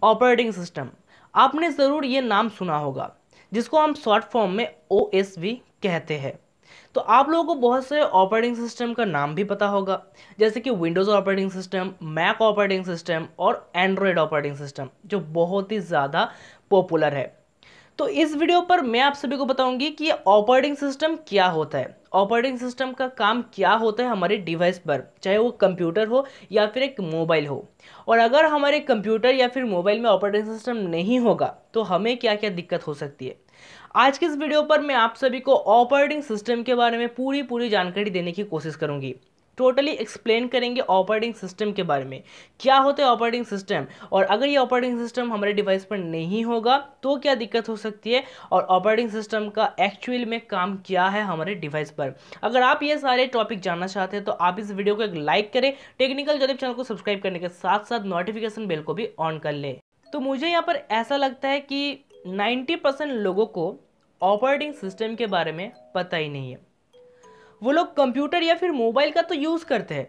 Operating system, आपने ज़रूर ये नाम सुना होगा, जिसको हम शॉर्ट फॉर्म में ओएस भी कहते हैं। तो आप लोगों को बहुत से ऑपरेटिंग सिस्टम का नाम भी पता होगा, जैसे कि Windows operating system, Mac operating system और एंड्रॉयड ऑपरेटिंग सिस्टम, जो बहुत ही ज़्यादा पॉपुलर है। तो इस वीडियो पर मैं आप सभी को बताऊंगी कि ऑपरेटिंग सिस्टम क्या होता है, ऑपरेटिंग सिस्टम का काम क्या होता है हमारे डिवाइस पर, चाहे वो कंप्यूटर हो या फिर एक मोबाइल हो। और अगर हमारे कंप्यूटर या फिर मोबाइल में ऑपरेटिंग सिस्टम नहीं होगा तो हमें क्या क्या दिक्कत हो सकती है। आज के इस वीडियो पर मैं आप सभी को ऑपरेटिंग सिस्टम के बारे में पूरी जानकारी देने की कोशिश करूंगी। टोटली एक्सप्लेन करेंगे ऑपरेटिंग सिस्टम के बारे में, क्या होता है ऑपरेटिंग सिस्टम, और अगर ये ऑपरेटिंग सिस्टम हमारे डिवाइस पर नहीं होगा तो क्या दिक्कत हो सकती है, और ऑपरेटिंग सिस्टम का एक्चुअल में काम क्या है हमारे डिवाइस पर। अगर आप ये सारे टॉपिक जानना चाहते हैं तो आप इस वीडियो को एक लाइक करें, टेक्निकल ज्योतिष चैनल को सब्सक्राइब करने के साथ साथ नोटिफिकेशन बेल को भी ऑन कर लें। तो मुझे यहाँ पर ऐसा लगता है कि 90% लोगों को ऑपरेटिंग सिस्टम के बारे में पता ही नहीं है। वो लोग कंप्यूटर या फिर मोबाइल का तो यूज़ करते हैं,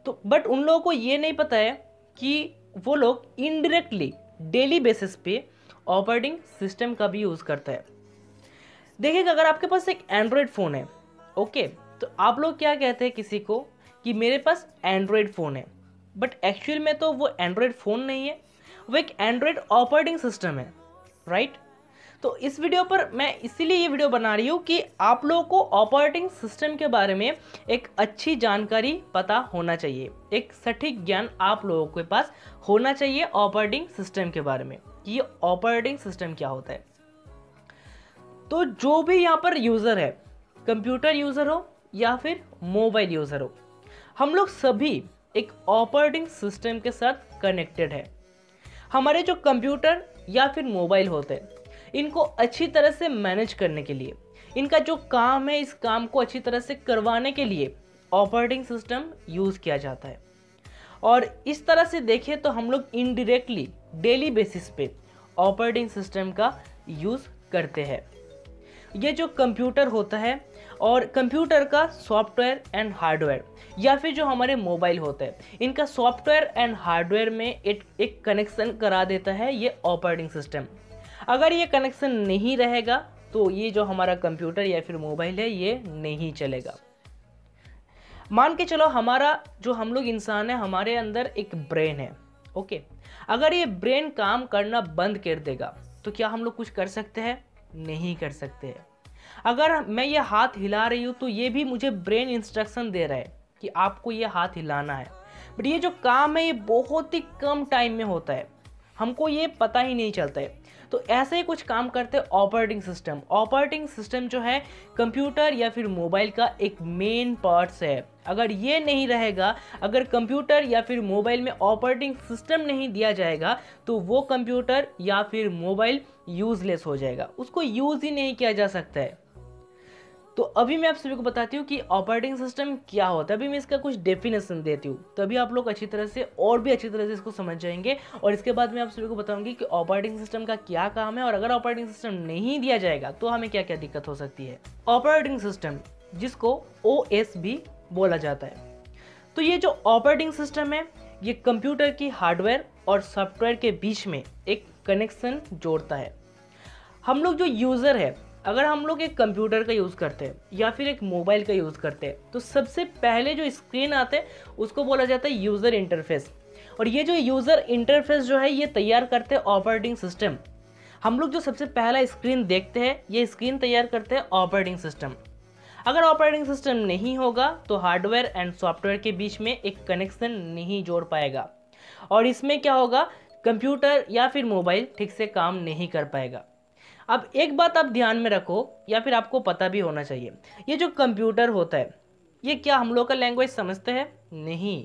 तो बट उन लोगों को ये नहीं पता है कि वो लोग इनडायरेक्टली डेली बेसिस पे ऑपरेटिंग सिस्टम का भी यूज़ करता है। देखिए, अगर आपके पास एक एंड्रॉयड फ़ोन है, ओके, तो आप लोग क्या कहते हैं किसी को कि मेरे पास एंड्रॉयड फ़ोन है, बट एक्चुअल में तो वो एंड्रॉयड फ़ोन नहीं है, वो एक एंड्रॉयड ऑपरेटिंग सिस्टम है, राइट। तो इस वीडियो पर मैं इसीलिए ये वीडियो बना रही हूँ कि आप लोगों को ऑपरेटिंग सिस्टम के बारे में एक अच्छी जानकारी पता होना चाहिए, एक सटीक ज्ञान आप लोगों के पास होना चाहिए ऑपरेटिंग सिस्टम के बारे में कि ये ऑपरेटिंग सिस्टम क्या होता है। तो जो भी यहाँ पर यूज़र है, कंप्यूटर यूज़र हो या फिर मोबाइल यूज़र हो, हम लोग सभी एक ऑपरेटिंग सिस्टम के साथ कनेक्टेड है। हमारे जो कंप्यूटर या फिर मोबाइल होते हैं, इनको अच्छी तरह से मैनेज करने के लिए, इनका जो काम है इस काम को अच्छी तरह से करवाने के लिए ऑपरेटिंग सिस्टम यूज़ किया जाता है। और इस तरह से देखें तो हम लोग इनडायरेक्टली डेली बेसिस पे ऑपरेटिंग सिस्टम का यूज़ करते हैं। ये जो कंप्यूटर होता है और कंप्यूटर का सॉफ्टवेयर एंड हार्डवेयर, या फिर जो हमारे मोबाइल होते हैं, इनका सॉफ्टवेयर एंड हार्डवेयर में एक कनेक्शन करा देता है ये ऑपरेटिंग सिस्टम। अगर ये कनेक्शन नहीं रहेगा तो ये जो हमारा कंप्यूटर या फिर मोबाइल है ये नहीं चलेगा। मान के चलो हमारा जो हम लोग इंसान है, हमारे अंदर एक ब्रेन है, ओके। अगर ये ब्रेन काम करना बंद कर देगा तो क्या हम लोग कुछ कर सकते हैं? नहीं कर सकते हैं। अगर मैं ये हाथ हिला रही हूँ तो ये भी मुझे ब्रेन इंस्ट्रक्शन दे रहा है कि आपको ये हाथ हिलाना है, बट ये जो काम है ये बहुत ही कम टाइम में होता है, हमको ये पता ही नहीं चलता है। तो ऐसे ही कुछ काम करते हैं ऑपरेटिंग सिस्टम। ऑपरेटिंग सिस्टम जो है कंप्यूटर या फिर मोबाइल का एक मेन पार्ट्स है। अगर ये नहीं रहेगा, अगर कंप्यूटर या फिर मोबाइल में ऑपरेटिंग सिस्टम नहीं दिया जाएगा तो वो कंप्यूटर या फिर मोबाइल यूजलेस हो जाएगा, उसको यूज़ ही नहीं किया जा सकता है। तो अभी मैं आप सभी को बताती हूँ कि ऑपरेटिंग सिस्टम क्या होता है। अभी मैं इसका कुछ डेफिनेशन देती हूँ, तभी आप लोग अच्छी तरह से और भी अच्छी तरह से इसको समझ जाएंगे। और इसके बाद मैं आप सभी को बताऊंगी कि ऑपरेटिंग सिस्टम का क्या काम है, और अगर ऑपरेटिंग सिस्टम नहीं दिया जाएगा तो हमें क्या क्या दिक्कत हो सकती है। ऑपरेटिंग सिस्टम, जिसको ओएस भी बोला जाता है, तो ये जो ऑपरेटिंग सिस्टम है ये कंप्यूटर की हार्डवेयर और सॉफ्टवेयर के बीच में एक कनेक्शन जोड़ता है। हम लोग जो यूज़र है, अगर हम लोग एक कंप्यूटर का यूज़ करते हैं या फिर एक मोबाइल का यूज़ करते हैं तो सबसे पहले जो स्क्रीन आते हैं उसको बोला जाता है यूज़र इंटरफेस। और ये जो यूज़र इंटरफेस जो है ये तैयार करते हैं ऑपरेटिंग सिस्टम। हम लोग जो सबसे पहला स्क्रीन देखते हैं ये स्क्रीन तैयार करते हैं ऑपरेटिंग सिस्टम। अगर ऑपरेटिंग सिस्टम नहीं होगा तो हार्डवेयर एंड सॉफ्टवेयर के बीच में एक कनेक्शन नहीं जोड़ पाएगा, और इसमें क्या होगा, कंप्यूटर या फिर मोबाइल ठीक से काम नहीं कर पाएगा। अब एक बात आप ध्यान में रखो, या फिर आपको पता भी होना चाहिए, ये जो कंप्यूटर होता है ये क्या हम लोग का लैंग्वेज समझते हैं? नहीं।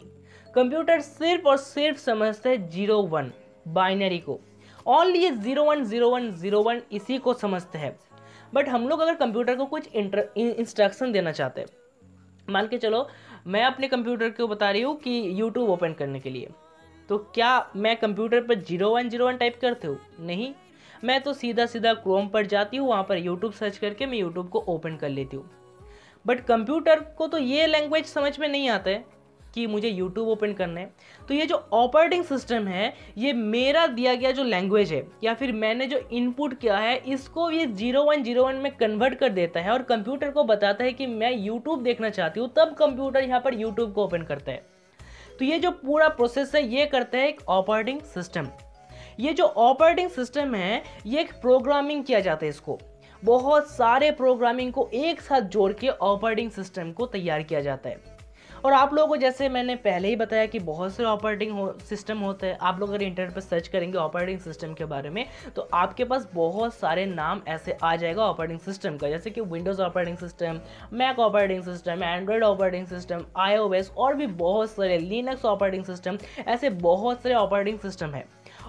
कंप्यूटर सिर्फ और सिर्फ समझते हैं 0-1 बाइनरी को, ओनली ये 0-1-0-1-0-1 इसी को समझते हैं। बट हम लोग अगर कंप्यूटर को कुछ इंस्ट्रक्शन देना चाहते हैं, मान के चलो मैं अपने कंप्यूटर को बता रही हूँ कि यूट्यूब ओपन करने के लिए, तो क्या मैं कंप्यूटर पर 0-1-0-1 टाइप करते हूँ? नहीं, मैं तो सीधा सीधा क्रोम पर जाती हूँ, वहाँ पर यूट्यूब सर्च करके मैं यूट्यूब को ओपन कर लेती हूँ। बट कंप्यूटर को तो ये लैंग्वेज समझ में नहीं आता है, कि मुझे यूट्यूब ओपन करना है, तो ये जो ऑपरेटिंग सिस्टम है ये मेरा दिया गया जो लैंग्वेज है या फिर मैंने जो इनपुट किया है इसको ये 0101 में कन्वर्ट कर देता है और कंप्यूटर को बताता है कि मैं यूट्यूब देखना चाहती हूँ, तब कंप्यूटर यहाँ पर यूट्यूब को ओपन करता है। तो ये जो पूरा प्रोसेस है ये करता है एक ऑपरेटिंग सिस्टम। ये जो ऑपरेटिंग सिस्टम है ये एक प्रोग्रामिंग किया जाता है, इसको बहुत सारे प्रोग्रामिंग को एक साथ जोड़ के ऑपरेटिंग सिस्टम को तैयार किया जाता है। और आप लोगों को जैसे मैंने पहले ही बताया कि बहुत से ऑपरेटिंग सिस्टम होते हैं। आप लोग अगर इंटरनेट पर सर्च करेंगे ऑपरेटिंग सिस्टम के बारे में तो आपके पास बहुत सारे नाम ऐसे आ जाएगा ऑपरेटिंग सिस्टम का, जैसे कि Windows operating system, Mac operating system, Android operating system, iOS और भी बहुत सारे, लिनक्स ऑपरेटिंग सिस्टम, ऐसे बहुत सारे ऑपरेटिंग सिस्टम है।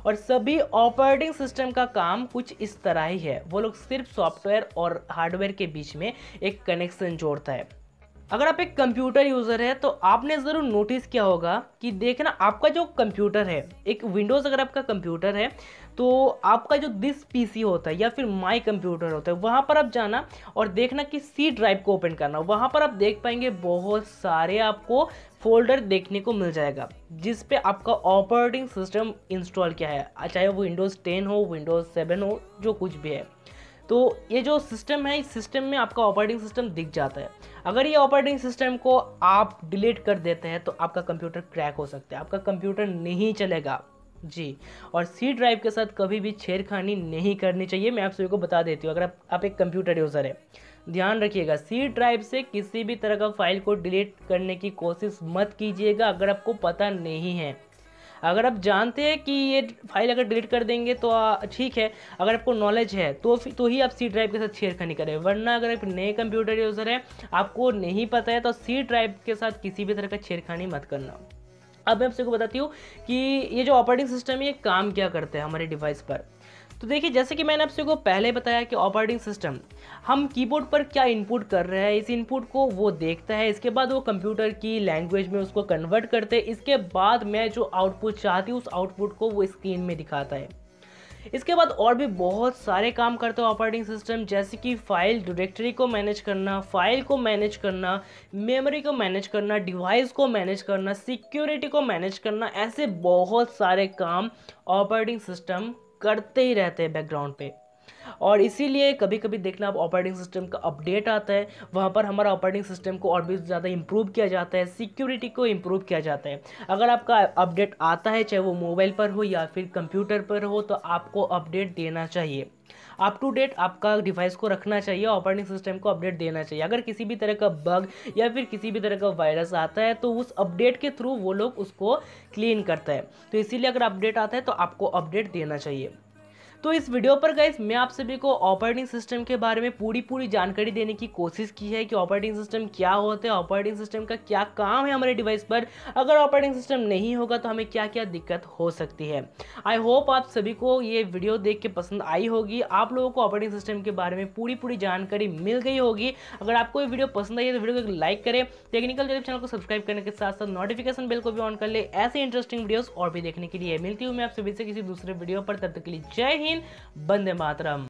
और सभी ऑपरेटिंग सिस्टम का काम कुछ इस तरह ही है, वो लोग सिर्फ सॉफ्टवेयर और हार्डवेयर के बीच में एक कनेक्शन जोड़ता है। अगर आप एक कंप्यूटर यूज़र है तो आपने ज़रूर नोटिस किया होगा कि देखना आपका जो कंप्यूटर है, एक विंडोज़ अगर आपका कंप्यूटर है तो आपका जो दिस पीसी होता है या फिर माई कंप्यूटर होता है, वहाँ पर आप जाना और देखना कि सी ड्राइव को ओपन करना। वहाँ पर आप देख पाएंगे बहुत सारे आपको फोल्डर देखने को मिल जाएगा जिस पे आपका ऑपरेटिंग सिस्टम इंस्टॉल किया है, चाहे वो विंडोज़ 10 हो, विंडोज़ 7 हो, जो कुछ भी है। तो ये जो सिस्टम है इस सिस्टम में आपका ऑपरेटिंग सिस्टम दिख जाता है। अगर ये ऑपरेटिंग सिस्टम को आप डिलीट कर देते हैं तो आपका कंप्यूटर क्रैक हो सकता है, आपका कंप्यूटर नहीं चलेगा जी। और सी ड्राइव के साथ कभी भी छेड़खानी नहीं करनी चाहिए, मैं आप सभी को बता देती हूँ। अगर आप एक कंप्यूटर यूज़र है, ध्यान रखिएगा सी ड्राइव से किसी भी तरह का फाइल को डिलीट करने की कोशिश मत कीजिएगा अगर आपको पता नहीं है। अगर आप जानते हैं कि ये फाइल अगर डिलीट कर देंगे तो ठीक है, अगर आपको नॉलेज है तो ही आप सी ड्राइव के साथ छेड़खानी करें, वरना अगर आप नए कंप्यूटर यूज़र है, आपको नहीं पता है, तो सी ड्राइव के साथ किसी भी तरह का छेड़खानी मत करना। अब मैं आपसे को बताती हूँ कि ये जो ऑपरेटिंग सिस्टम है ये काम क्या करता है हमारे डिवाइस पर। तो देखिए, जैसे कि मैंने आपसे को पहले बताया कि ऑपरेटिंग सिस्टम हम कीबोर्ड पर क्या इनपुट कर रहे हैं, इस इनपुट को वो देखता है, इसके बाद वो कंप्यूटर की लैंग्वेज में उसको कन्वर्ट करते हैं, इसके बाद मैं जो आउटपुट चाहती हूँ उस आउटपुट को वो स्क्रीन में दिखाता है। इसके बाद और भी बहुत सारे काम करते हैं ऑपरेटिंग सिस्टम, जैसे कि फाइल डायरेक्टरी को मैनेज करना, फाइल को मैनेज करना, मेमोरी को मैनेज करना, डिवाइस को मैनेज करना, सिक्योरिटी को मैनेज करना, ऐसे बहुत सारे काम ऑपरेटिंग सिस्टम करते ही रहते हैं बैकग्राउंड पे। और इसीलिए कभी कभी देखना आप ऑपरेटिंग सिस्टम का अपडेट आता है, वहाँ पर हमारा ऑपरेटिंग सिस्टम को और भी ज़्यादा इंप्रूव किया जाता है, सिक्योरिटी को इंप्रूव किया जाता है। अगर आपका अपडेट आता है, चाहे वो मोबाइल पर हो या फिर कंप्यूटर पर हो, तो आपको अपडेट देना चाहिए, अप टू डेट आपका डिवाइस को रखना चाहिए, ऑपरेटिंग सिस्टम को अपडेट देना चाहिए। अगर किसी भी तरह का बग या फिर किसी भी तरह का वायरस आता है तो उस अपडेट के थ्रू वो लोग उसको क्लीन करता है। तो इसीलिए अगर अपडेट आता है तो आपको अपडेट देना चाहिए। तो इस वीडियो पर गाइस मैं आप सभी को ऑपरेटिंग सिस्टम के बारे में पूरी जानकारी देने की कोशिश की है कि ऑपरेटिंग सिस्टम क्या होता है, ऑपरेटिंग सिस्टम का क्या काम है हमारे डिवाइस पर, अगर ऑपरेटिंग सिस्टम नहीं होगा तो हमें क्या क्या दिक्कत हो सकती है। आई होप आप सभी को ये वीडियो देख के पसंद आई होगी, आप लोगों को ऑपरेटिंग सिस्टम के बारे में पूरी जानकारी मिल गई होगी। अगर आपको ये वीडियो पसंद आई है तो वीडियो को लाइक करें, टेक्निकल जरिए चैनल को सब्सक्राइब करने के साथ साथ नोटिफिकेशन बेल को भी ऑन कर ले ऐसे इंटरेस्टिंग वीडियोस और भी देखने के लिए। मिलती हूँ मैं आप सभी से किसी दूसरे वीडियो पर, तब तक के लिए जय हिंद, वंदे मातरम।